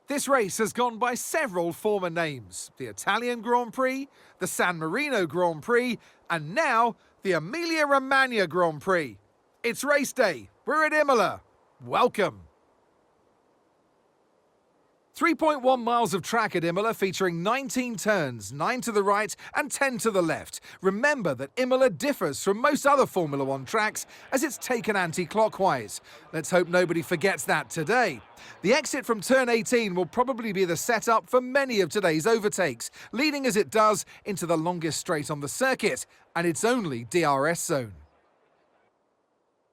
This race has gone by several former names: the Italian Grand Prix, the San Marino Grand Prix, and now the Emilia-Romagna Grand Prix. It's race day. We're at Imola. Welcome. 3.1 miles of track at Imola featuring 19 turns, 9 to the right and 10 to the left. Remember that Imola differs from most other Formula One tracks as it's taken anti-clockwise. Let's hope nobody forgets that today. The exit from turn 18 will probably be the setup for many of today's overtakes, leading as it does into the longest straight on the circuit, and its only DRS zone.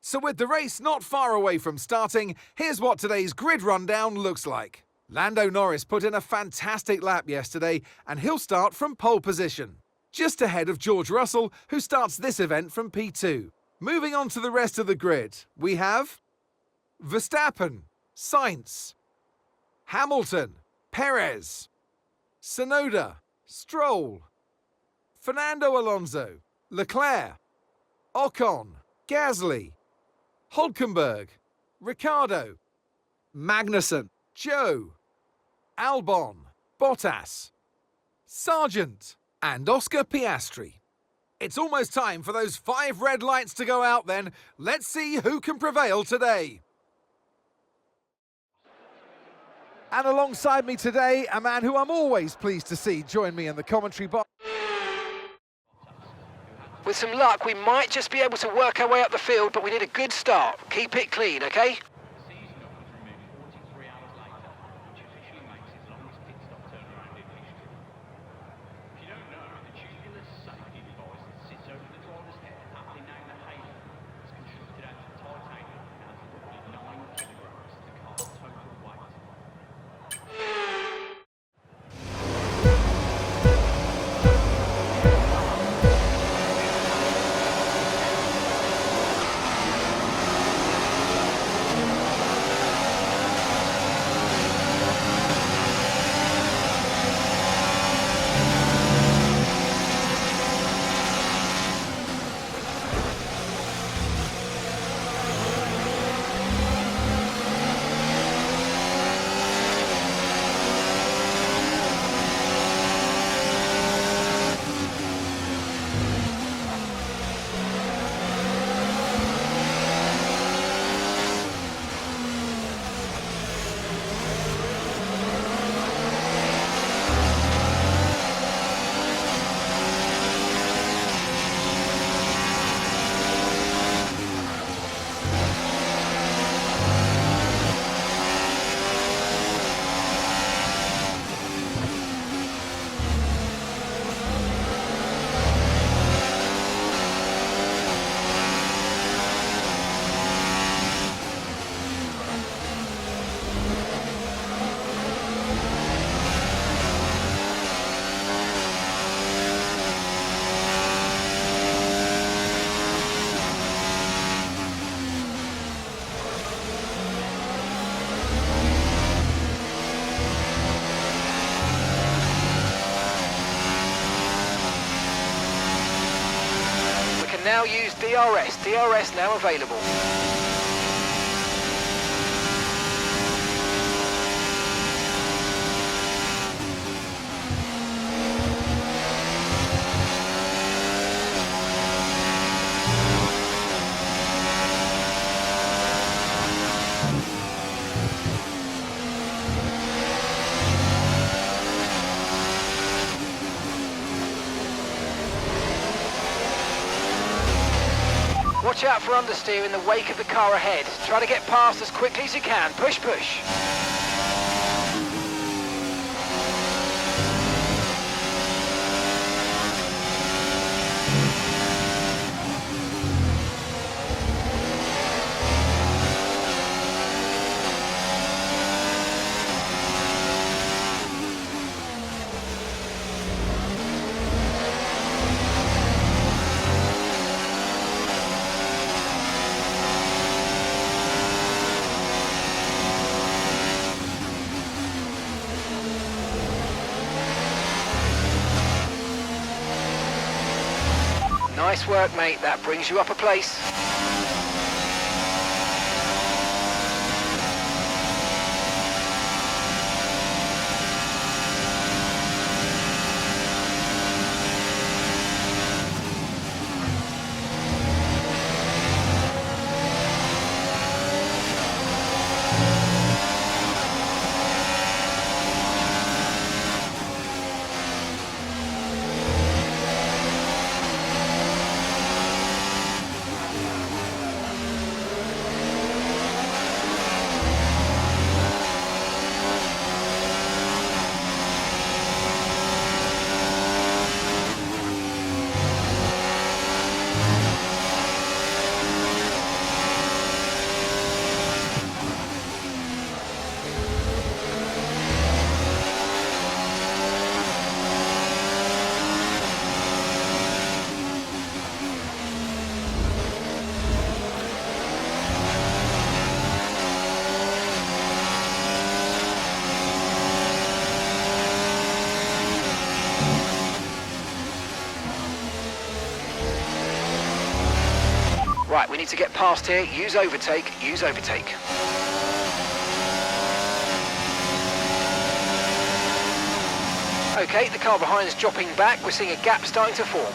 So with the race not far away from starting, here's what today's grid rundown looks like. Lando Norris put in a fantastic lap yesterday, and he'll start from pole position, just ahead of George Russell, who starts this event from P2. Moving on to the rest of the grid, we have Verstappen, Sainz, Hamilton, Perez, Tsunoda, Stroll, Fernando Alonso, Leclerc, Ocon, Gasly, Hülkenberg, Ricciardo, Magnussen, Joe, Albon, Bottas, Sargent, and Oscar Piastri. It's almost time for those 5 red lights to go out then. Let's see who can prevail today. And alongside me today, a man who I'm always pleased to see join me in the commentary box. With some luck, we might just be able to work our way up the field, but we need a good start. Keep it clean, okay? Now use DRS. DRS now available. Watch out for understeer in the wake of the car ahead. Try to get past as quickly as you can. Push, push. Nice work, mate. That brings you up a place. Right, we need to get past here. Use overtake, use overtake. Okay, the car behind is dropping back. We're seeing a gap starting to form.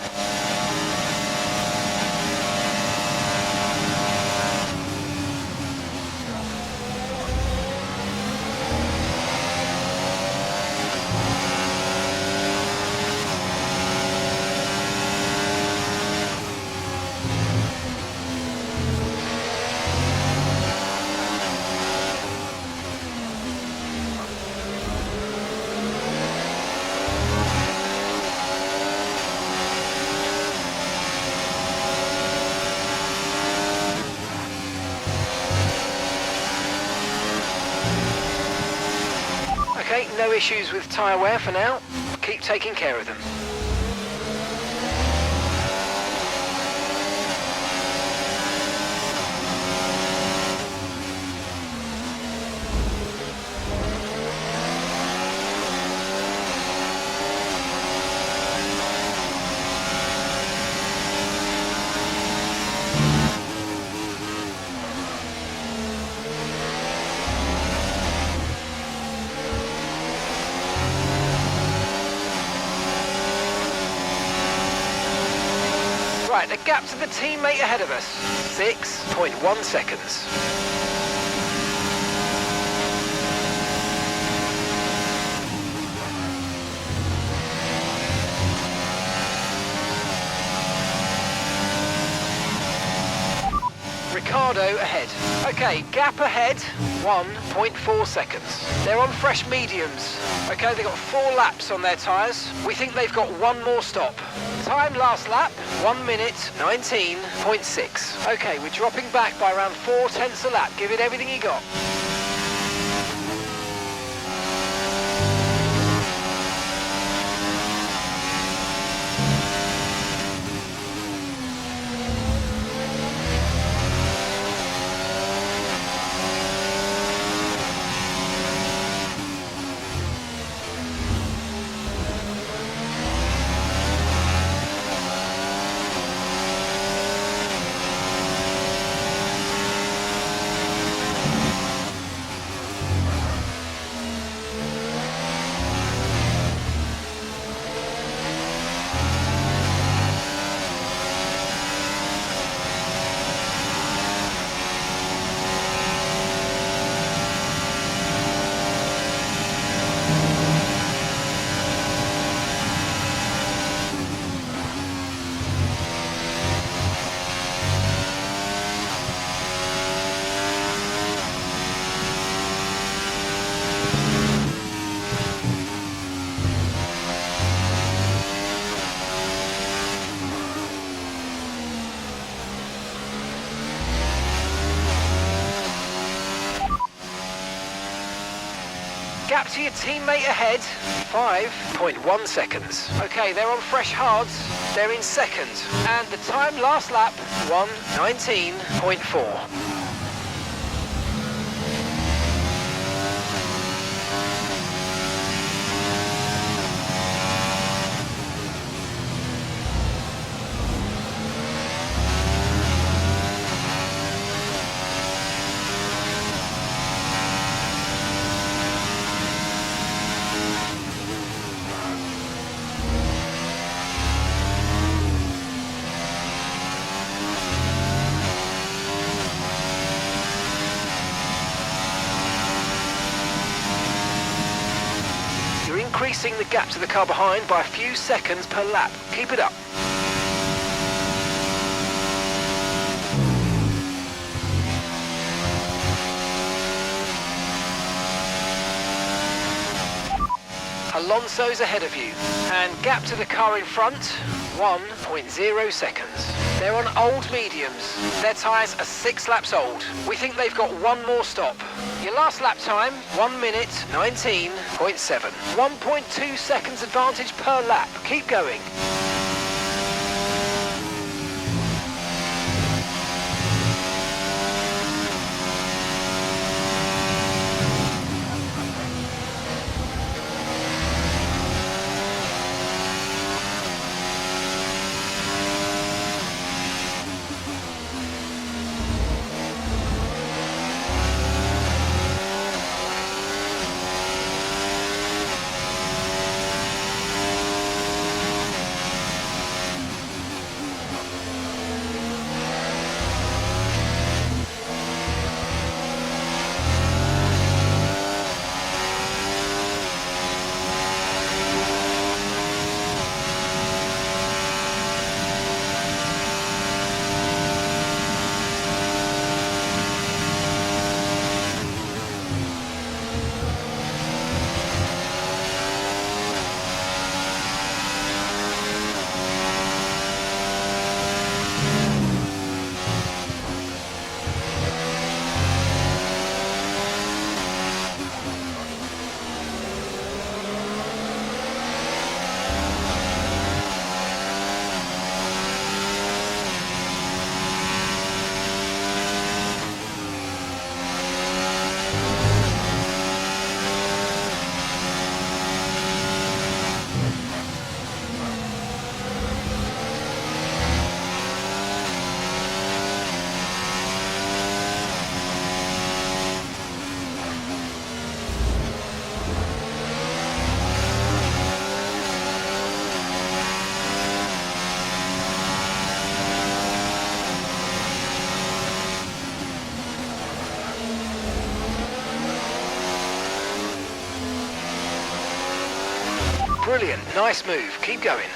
Okay, no issues with tyre wear for now. Keep taking care of them. Right, the gap to the teammate ahead of us, 6.1 seconds. Ricardo ahead. Okay, gap ahead, 1.4 seconds. They're on fresh mediums. Okay, they've got 4 laps on their tyres. We think they've got 1 more stop. Time last lap, 1 minute, 19.6. Okay, we're dropping back by around 4/10 a lap. Give it everything you got. Gap to your teammate ahead, 5.1 seconds. Okay, they're on fresh hards. They're in second. And the time last lap, 1:19.4. Increasing the gap to the car behind by a few seconds per lap. Keep it up. Alonso's ahead of you. And gap to the car in front, 1.0 seconds. They're on old mediums. Their tyres are 6 laps old. We think they've got 1 more stop. Your last lap time, 1 minute, 19.7. 1.2 seconds advantage per lap. Keep going. Brilliant, nice move, keep going.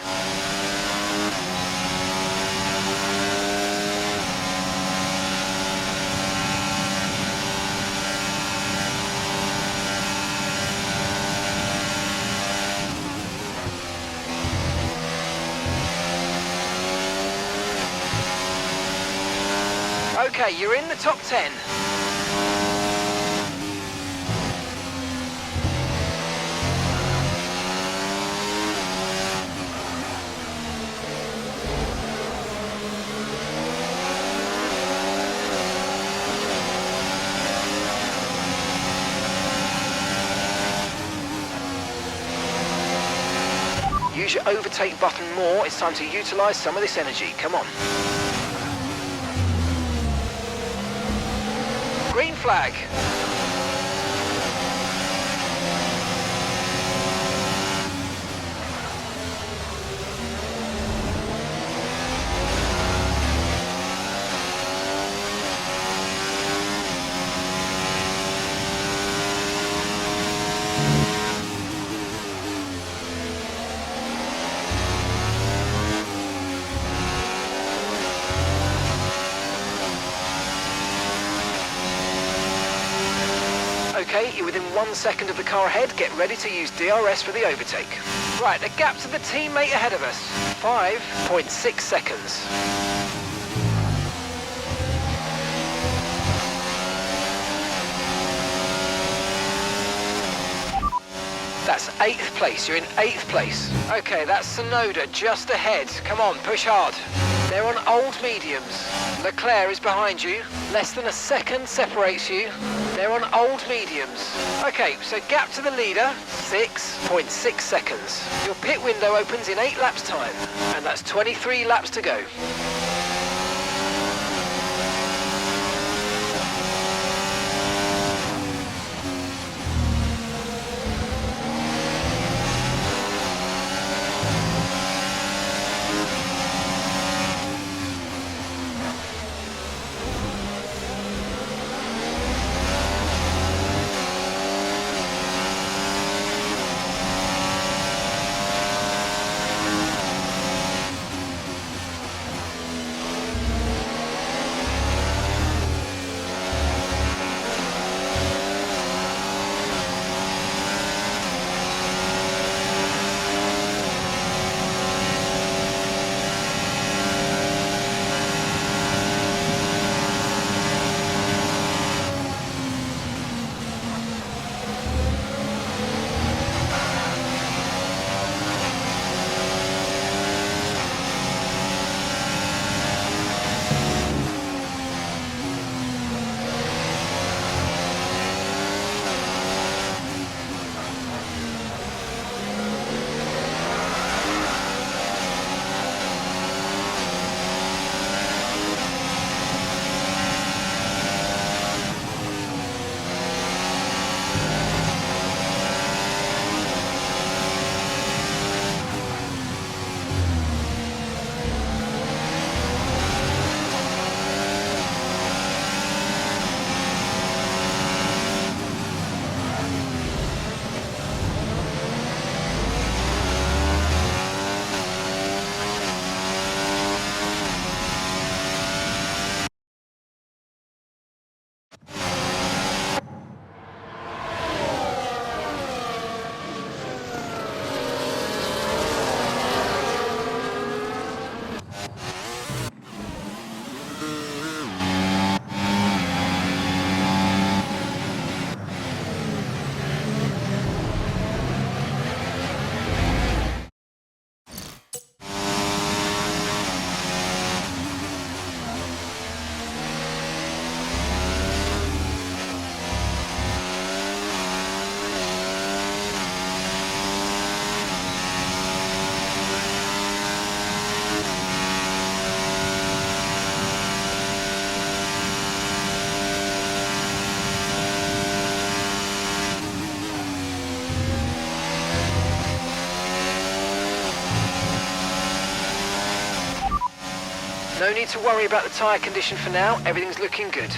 Okay, you're in the top 10. Use your overtake button more. It's time to utilise some of this energy. Come on. Green flag. Okay, you're within 1 second of the car ahead. Get ready to use DRS for the overtake. Right, the gap to the teammate ahead of us. 5.6 seconds. That's 8th place. You're in 8th place. Okay, that's Sonoda just ahead. Come on, push hard. They're on old mediums. Leclerc is behind you. Less than a second separates you. They're on old mediums. Okay, so gap to the leader, 6.6 seconds. Your pit window opens in 8 laps time, and that's 23 laps to go. No need to worry about the tyre condition for now, everything's looking good.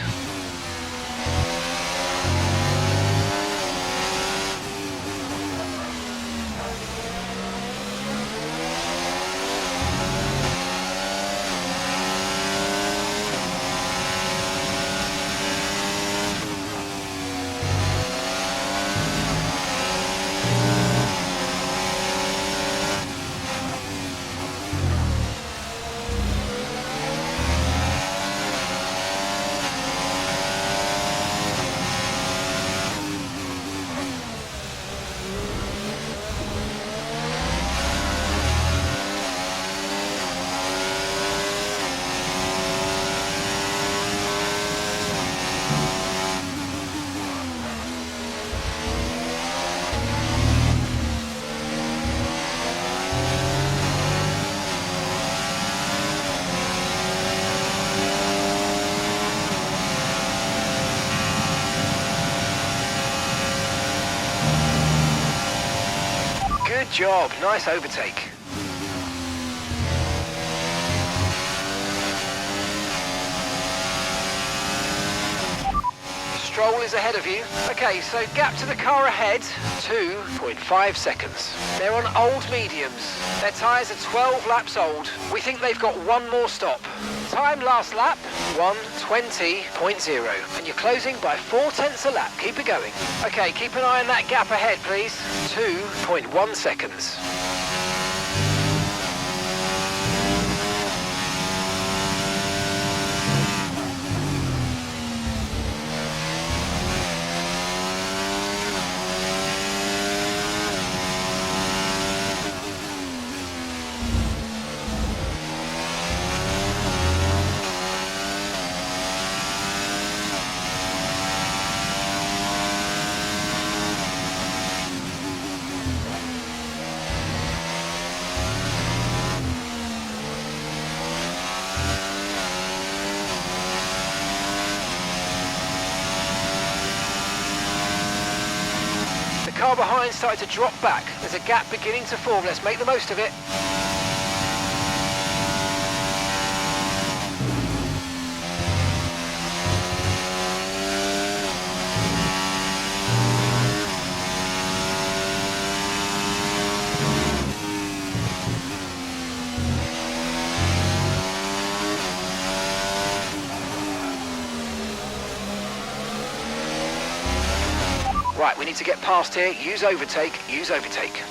Good job, nice overtake. Stroll is ahead of you. Okay, so gap to the car ahead, 2.5 seconds. They're on old mediums. Their tyres are 12 laps old. We think they've got one more stop. Time last lap, 1:20.0. And you're closing by 4/10 a lap. Keep it going. Okay, keep an eye on that gap ahead, please. 2.1 seconds. The car behind started to drop back. There's a gap beginning to form. Let's make the most of it. Right, we need to get past here. Use overtake, use overtake.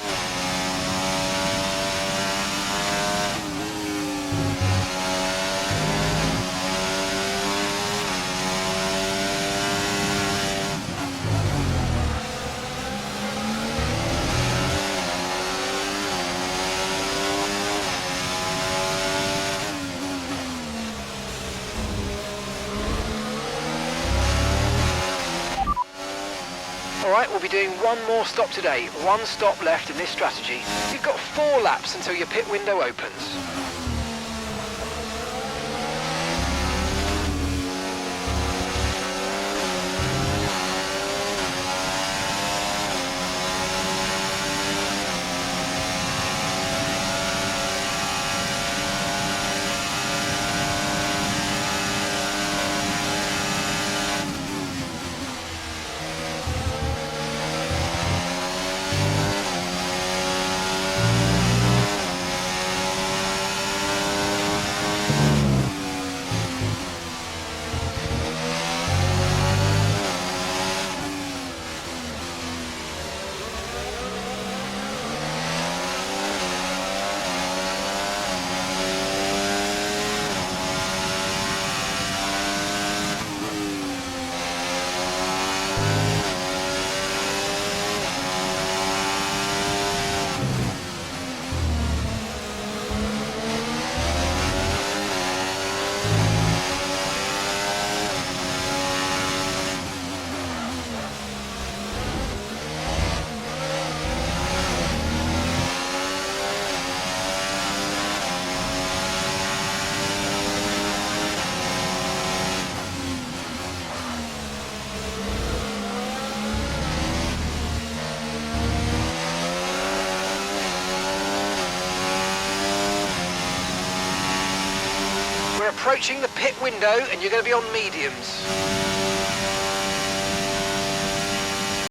Alright, we'll be doing one more stop today. One stop left in this strategy. You've got 4 laps until your pit window opens. We're approaching the pit window and you're going to be on mediums.